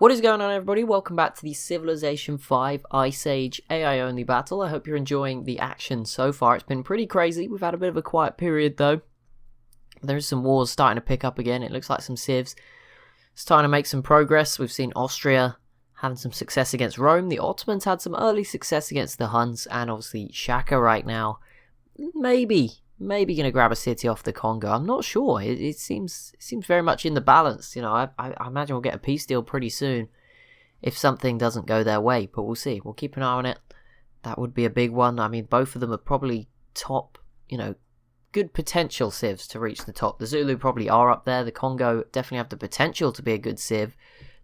What is going on, everybody? Welcome back to the Civilization 5 Ice Age AI only battle. I hope you're enjoying the action so far. It's been pretty crazy. We've had a bit of a quiet period though. There's some wars starting to pick up again. It looks like some civs starting to make some progress. We've seen Austria having some success against Rome. The Ottomans had some early success against the Huns, and obviously Shaka right now maybe going to grab a city off the Congo. I'm not sure. It seems very much in the balance. You know, I imagine we'll get a peace deal pretty soon if something doesn't go their way, but we'll see. We'll keep an eye on it. That would be a big one. I mean, both of them are probably top, good potential civs to reach the top. The Zulu probably are up there. The Congo definitely have the potential to be a good civ,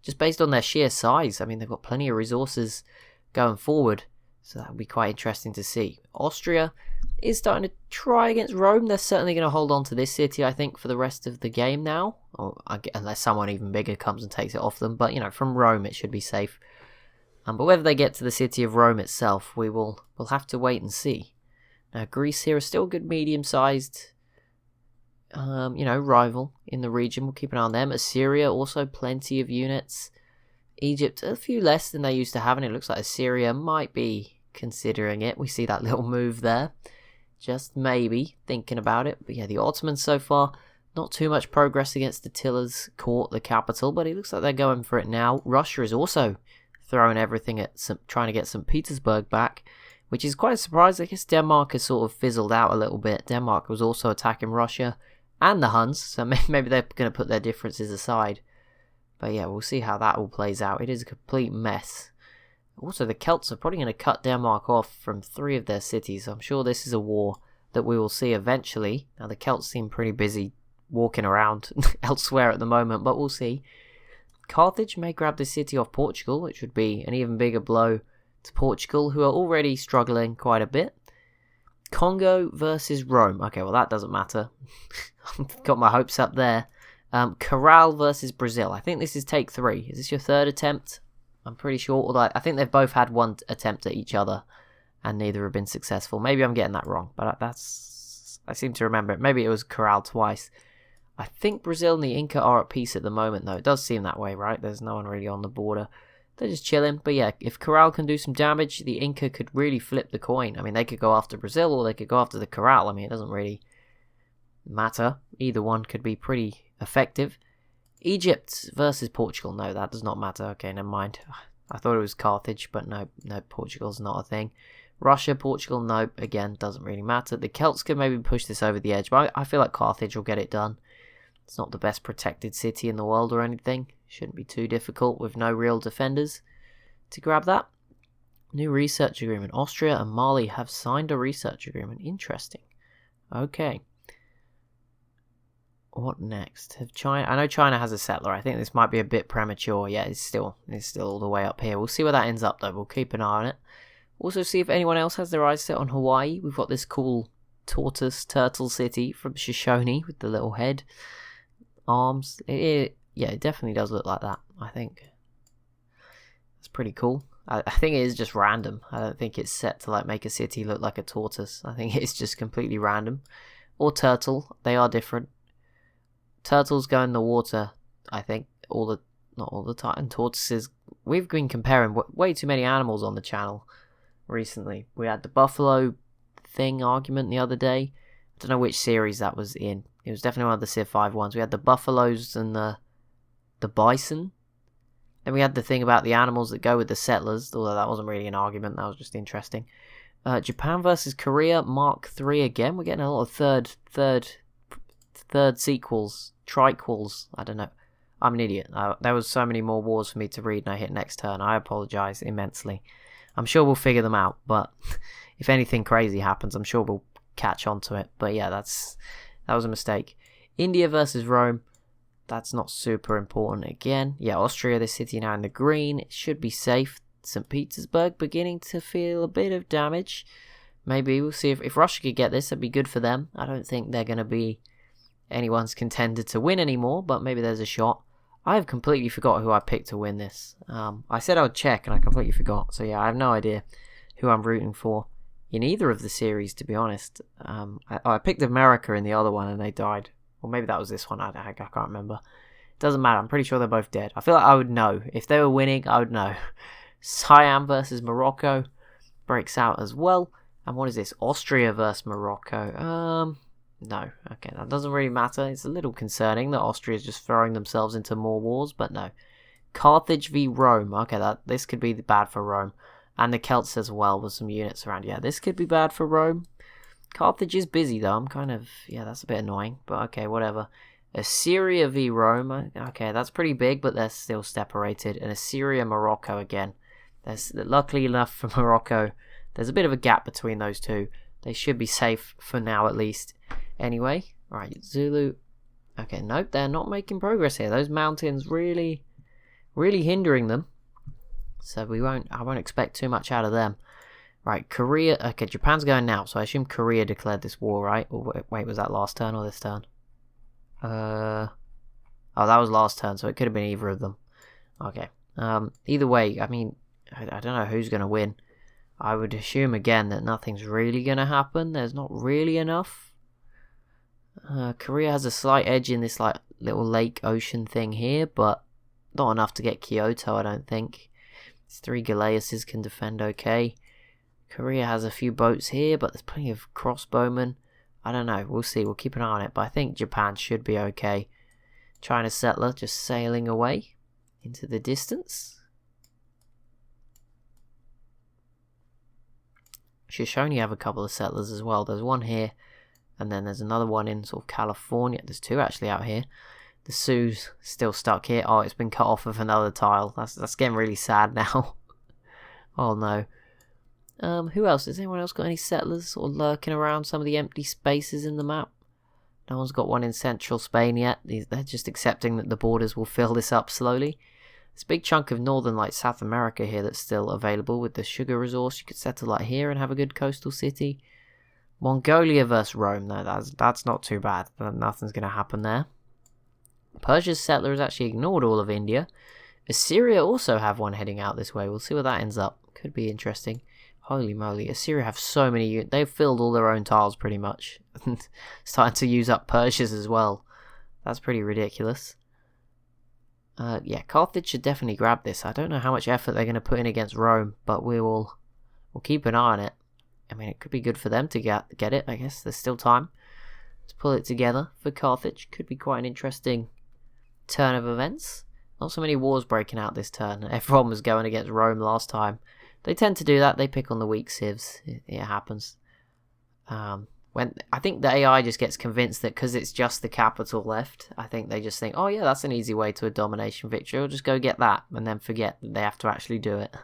just based on their sheer size. I mean, they've got plenty of resources going forward, so that would be quite interesting to see. Austria is starting to try against Rome. They're certainly going to hold on to this city, I think, for the rest of the game now, unless someone even bigger comes and takes it off them. But, from Rome, it should be safe. But whether they get to the city of Rome itself, we'll have to wait and see. Now, Greece here is still a good medium-sized, rival in the region. We'll keep an eye on them. Assyria, also plenty of units. Egypt, a few less than they used to have, and it looks like Assyria might be considering it. We see that little move there. Just maybe thinking about it. But yeah, the Ottomans so far, not too much progress against Attila's court, the capital, but it looks like they're going for it now. Russia is also throwing everything at trying to get St. Petersburg back, which is quite a surprise. I guess Denmark has sort of fizzled out a little bit. Denmark was also attacking Russia and the Huns, so maybe they're going to put their differences aside. But yeah, we'll see how that all plays out. It is a complete mess. Also, the Celts are probably going to cut Denmark off from 3 of their cities. I'm sure this is a war that we will see eventually. Now, the Celts seem pretty busy walking around elsewhere at the moment, but we'll see. Carthage may grab the city off Portugal, which would be an even bigger blow to Portugal, who are already struggling quite a bit. Congo versus Rome. Okay, well, that doesn't matter. I've got my hopes up there. Corral versus Brazil. I think this is take 3. Is this your third attempt? I'm pretty sure, although I think they've both had one attempt at each other, and neither have been successful. Maybe I'm getting that wrong, but I seem to remember it. Maybe it was Corral twice. I think Brazil and the Inca are at peace at the moment, though. It does seem that way, right? There's no one really on the border. They're just chilling. But yeah, if Corral can do some damage, the Inca could really flip the coin. I mean, they could go after Brazil, or they could go after the Corral. I mean, it doesn't really matter. Either one could be pretty effective. Egypt versus Portugal. No, that does not matter. Okay, never mind. I thought it was Carthage, but no, Portugal's not a thing. Russia, Portugal, no, again, doesn't really matter. The Celts could maybe push this over the edge, but I feel like Carthage will get it done. It's not the best protected city in the world or anything. Shouldn't be too difficult with no real defenders to grab that. New research agreement. Austria and Mali have signed a research agreement. Interesting. Okay. What next? I know China has a settler. I think this might be a bit premature. Yeah, it's still all the way up here. We'll see where that ends up, though. We'll keep an eye on it. Also, see if anyone else has their eyes set on Hawaii. We've got this cool turtle city from Shoshone with the little head, arms. It definitely does look like that. I think it's pretty cool. I think it is just random. I don't think it's set to like make a city look like a tortoise. I think it's just completely random. Or turtle. They are different. Turtles go in the water, I think, not all the time. Tortoises, we've been comparing way too many animals on the channel recently. We had the buffalo thing argument the other day. I don't know which series that was in. It was definitely one of the Civ 5 ones. We had the buffaloes and the bison. Then we had the thing about the animals that go with the settlers, although that wasn't really an argument. That was just interesting. Japan versus Korea, Mark 3 again. We're getting a lot of third sequels, triquels, I don't know. I'm an idiot. There was so many more wars for me to read and I hit next turn. I apologise immensely. I'm sure we'll figure them out, but if anything crazy happens, I'm sure we'll catch on to it. But yeah, that was a mistake. India versus Rome, that's not super important again. Yeah, Austria, this city now in the green. It should be safe. St. Petersburg beginning to feel a bit of damage. Maybe we'll see if Russia could get this, that'd be good for them. I don't think they're going to be anyone's contender to win anymore, but maybe there's a shot. I have completely forgot who I picked to win this. I said I would check and I completely forgot. So yeah, I have no idea who I'm rooting for in either of the series, to be honest. I picked America in the other one and they died. Or maybe that was this one, I can't remember. Doesn't matter. I'm pretty sure they're both dead. I feel like I would know. If they were winning, I would know. Siam versus Morocco breaks out as well. And what is this? Austria versus Morocco. No. Okay, that doesn't really matter. It's a little concerning that Austria is just throwing themselves into more wars, but no. Carthage v Rome. Okay, this could be bad for Rome. And the Celts as well with some units around. Yeah, this could be bad for Rome. Carthage is busy though. I'm kind of... Yeah, that's a bit annoying. But okay, whatever. Assyria v Rome. Okay, that's pretty big, but they're still separated. And Assyria, Morocco again. Luckily enough for Morocco, there's a bit of a gap between those two. They should be safe for now at least. Anyway, right, Zulu. Okay, nope, they're not making progress here. Those mountains really hindering them. So I won't expect too much out of them. Right, Korea. Okay, Japan's going now, so I assume Korea declared this war, right? Or wait, was that last turn or this turn? Oh, that was last turn, so it could have been either of them. Okay. Either way, I mean, I don't know who's going to win. I would assume again that nothing's really going to happen. There's not really enough. Korea has a slight edge in this like little lake ocean thing here, but not enough to get Kyoto, I don't think. These 3 Galeuses can defend okay. Korea has a few boats here, but there's plenty of crossbowmen. I don't know. We'll see. We'll keep an eye on it. But I think Japan should be okay. China settler just sailing away into the distance. Shoshone have a couple of settlers as well. There's one here, and then there's another one in sort of California. There's 2 actually out here. The Sioux's still stuck here. Oh, it's been cut off of another tile. That's getting really sad now. Oh no. Who else? Has anyone else got any settlers sort of lurking around some of the empty spaces in the map? No one's got one in central Spain yet. They're just accepting that the borders will fill this up slowly. There's a big chunk of northern, like South America here that's still available with the sugar resource. You could settle like here and have a good coastal city. Mongolia versus Rome. No, that's not too bad. Nothing's going to happen there. Persia's settler has actually ignored all of India. Assyria also have one heading out this way. We'll see where that ends up. Could be interesting. Holy moly, Assyria have so many units. They've filled all their own tiles pretty much. Starting to use up Persia's as well. That's pretty ridiculous. Yeah, Carthage should definitely grab this. I don't know how much effort they're going to put in against Rome, but we'll keep an eye on it. I mean, it could be good for them to get it, I guess. There's still time to pull it together for Carthage. Could be quite an interesting turn of events. Not so many wars breaking out this turn. Everyone was going against Rome last time. They tend to do that. They pick on the weak civs. It happens. When I think the AI just gets convinced that because it's just the capital left, I think they just think, oh yeah, that's an easy way to a domination victory. I'll just go get that, and then forget that they have to actually do it.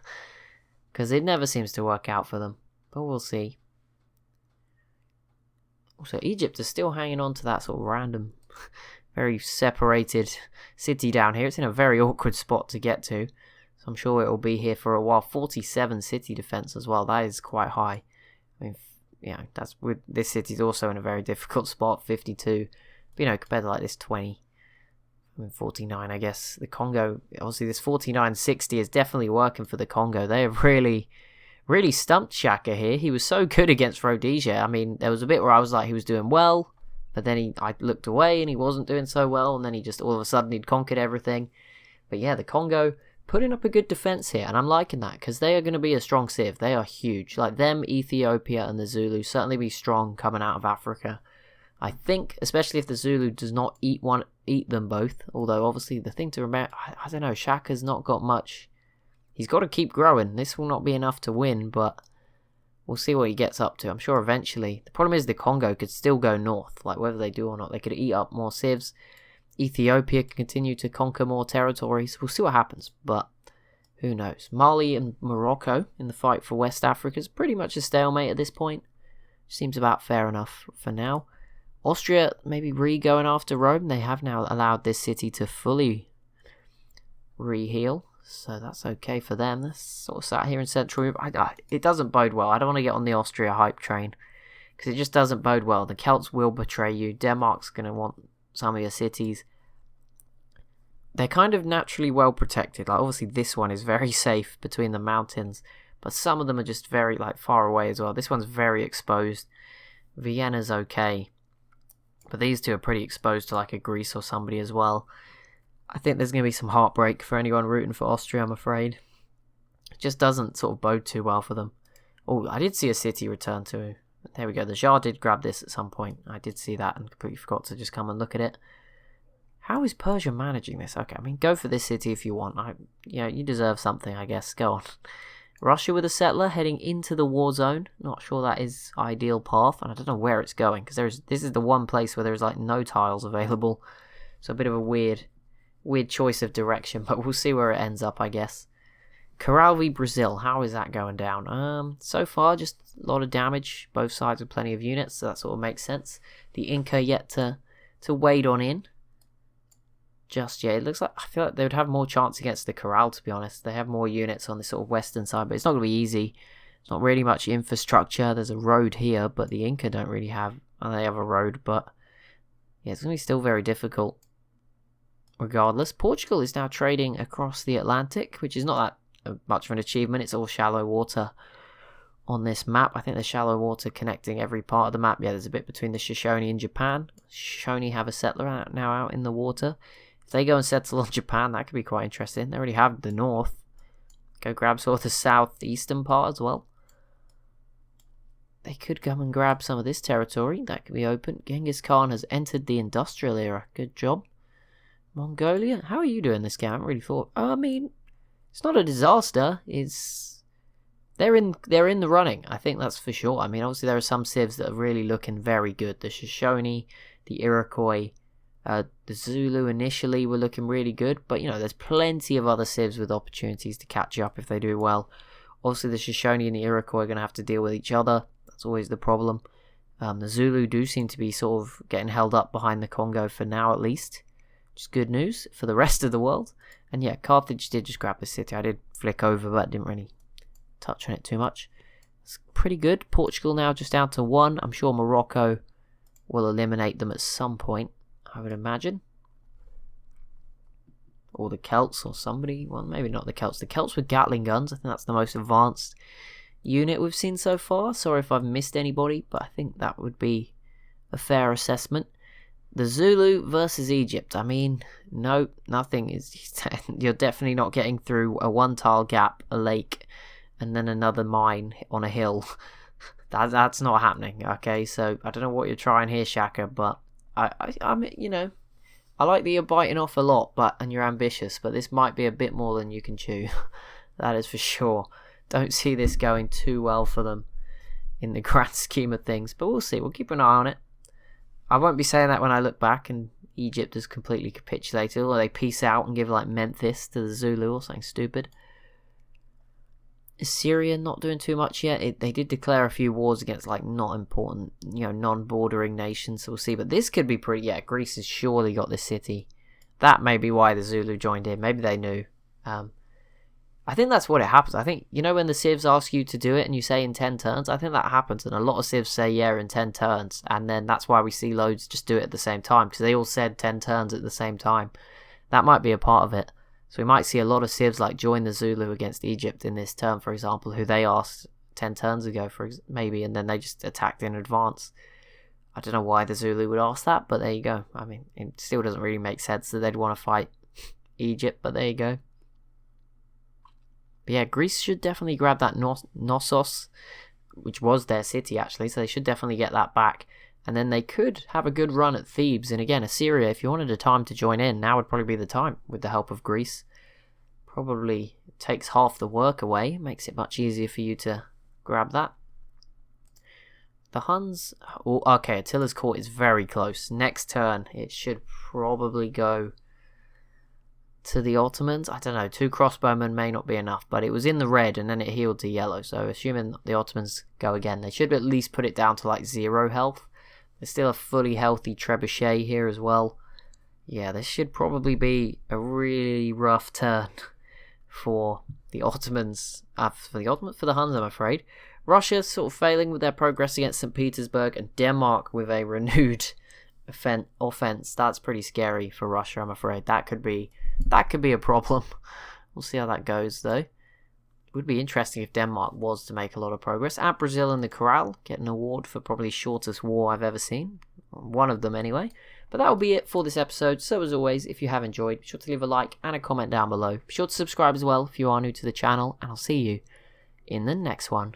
Because it never seems to work out for them. But we'll see. Also, Egypt is still hanging on to that sort of random, very separated city down here. It's in a very awkward spot to get to. I'm sure it will be here for a while. 47 city defense as well. That is quite high. I mean, yeah, this city's also in a very difficult spot. 52, but, compared to like this 20, I mean 49, I guess. The Congo, obviously, this 49-60 is definitely working for the Congo. They have really stumped Shaka here. He was so good against Rhodesia. I mean, there was a bit where I was like, he was doing well, but then I looked away and he wasn't doing so well, and then he just all of a sudden he'd conquered everything. But yeah, the Congo putting up a good defense here, and I'm liking that because they are going to be a strong civ. They are huge. Like them, Ethiopia, and the Zulu certainly be strong coming out of Africa. I think, especially if the Zulu does not eat them both. Although obviously the thing to remember, I don't know, Shaka's not got much. He's got to keep growing. This will not be enough to win, but we'll see what he gets up to. I'm sure eventually. The problem is the Congo could still go north. Like whether they do or not, they could eat up more civs. Ethiopia can continue to conquer more territories. We'll see what happens, but who knows. Mali and Morocco in the fight for West Africa is pretty much a stalemate at this point. Seems about fair enough for now. Austria maybe going after Rome. They have now allowed this city to fully re-heal, so that's okay for them. That's sort of sat here in Central Europe. It doesn't bode well. I don't want to get on the Austria hype train because it just doesn't bode well. The Celts will betray you. Denmark's going to want some of your cities. They're kind of naturally well protected. Like obviously this one is very safe between the mountains, but some of them are just very far away as well. This one's very exposed. Vienna's okay, but these two are pretty exposed to like a Greece or somebody as well. I think there's going to be some heartbreak for anyone rooting for Austria, I'm afraid. It just doesn't sort of bode too well for them. Oh, I did see a city return to. There we go. The Tsar did grab this at some point. I did see that and completely forgot to just come and look at it. How is Persia managing this? Okay, I mean, go for this city if you want. You deserve something, I guess. Go on. Russia with a settler heading into the war zone. Not sure that is ideal path, and I don't know where it's going because this is the one place where there's like no tiles available. So a bit of a weird choice of direction, but we'll see where it ends up, I guess. Corral v Brazil, how is that going down? So far, just a lot of damage. Both sides with plenty of units, so that sort of makes sense. The Inca yet to wade on in. Just yet. It looks like, I feel like they would have more chance against the Corral, to be honest. They have more units on the sort of western side, but it's not going to be easy. It's not really much infrastructure. There's a road here, but the Inca don't really have. Well, they have a road, but yeah, it's going to be still very difficult. Regardless, Portugal is now trading across the Atlantic, which is not that much of an achievement. It's all shallow water on this map. I think there's shallow water connecting every part of the map. Yeah, there's a bit between the Shoshone and Japan. Shoshone have a settler now out in the water. If they go and settle on Japan, that could be quite interesting. They already have the north. Go grab sort of the southeastern part as well. They could come and grab some of this territory. That could be open. Genghis Khan has entered the industrial era. Good job. Mongolia? How are you doing this game? I haven't really thought. I mean, it's not a disaster. They're in the running. I think that's for sure. I mean, obviously there are some civs that are really looking very good. The Shoshone, the Iroquois, the Zulu initially were looking really good, but there's plenty of other civs with opportunities to catch up if they do well. Obviously the Shoshone and the Iroquois are going to have to deal with each other. That's always the problem. The Zulu do seem to be sort of getting held up behind the Congo for now at least, which is good news for the rest of the world. And yeah, Carthage did just grab the city. I did flick over, but didn't really touch on it too much. It's pretty good. Portugal now just down to 1. I'm sure Morocco will eliminate them at some point, I would imagine. Or the Celts or somebody. Well, maybe not the Celts. The Celts with Gatling guns. I think that's the most advanced unit we've seen so far. Sorry if I've missed anybody, but I think that would be a fair assessment. The Zulu versus Egypt. I mean, no, nothing is. You're definitely not getting through a 1-tile gap, a lake, and then another mine on a hill. That's not happening. Okay, so I don't know what you're trying here, Shaka, but I'm I like that you're biting off a lot, and you're ambitious, but this might be a bit more than you can chew. That is for sure. Don't see this going too well for them in the grand scheme of things, but we'll see. We'll keep an eye on it. I won't be saying that when I look back and Egypt has completely capitulated, or they peace out and give like Memphis to the Zulu or something stupid. Is Syria not doing too much yet? They did declare a few wars against like not important, non-bordering nations, so we'll see. But this could be pretty. Yeah, Greece has surely got this city. That may be why the Zulu joined in. Maybe they knew. I think that's what it happens. I think, when the civs ask you to do it and you say in 10 turns, I think that happens. And a lot of civs say, yeah, in 10 turns. And then that's why we see loads just do it at the same time, because they all said 10 turns at the same time. That might be a part of it. So we might see a lot of civs like join the Zulu against Egypt in this turn, for example, who they asked 10 turns ago, maybe, and then they just attacked in advance. I don't know why the Zulu would ask that, but there you go. I mean, it still doesn't really make sense that they'd want to fight Egypt, but there you go. But yeah, Greece should definitely grab that Knossos, which was their city actually, so they should definitely get that back. And then they could have a good run at Thebes. And again, Assyria, if you wanted a time to join in, now would probably be the time with the help of Greece. Probably takes half the work away, makes it much easier for you to grab that. The Huns, okay, Attila's court is very close. Next turn, it should probably go to the Ottomans. I don't know, 2 crossbowmen may not be enough, but it was in the red and then it healed to yellow. So assuming the Ottomans go again, they should at least put it down to like 0 health. There's still a fully healthy trebuchet here as well. Yeah, this should probably be a really rough turn for the Ottomans. For the Huns, I'm afraid. Russia sort of failing with their progress against St. Petersburg, and Denmark with a renewed offense. That's pretty scary for Russia, I'm afraid. That could be a problem. We'll see how that goes, though. It would be interesting if Denmark was to make a lot of progress. And Brazil and the Corral get an award for probably shortest war I've ever seen. One of them, anyway. But that will be it for this episode. So as always, if you have enjoyed, be sure to leave a like and a comment down below. Be sure to subscribe as well if you are new to the channel, and I'll see you in the next one.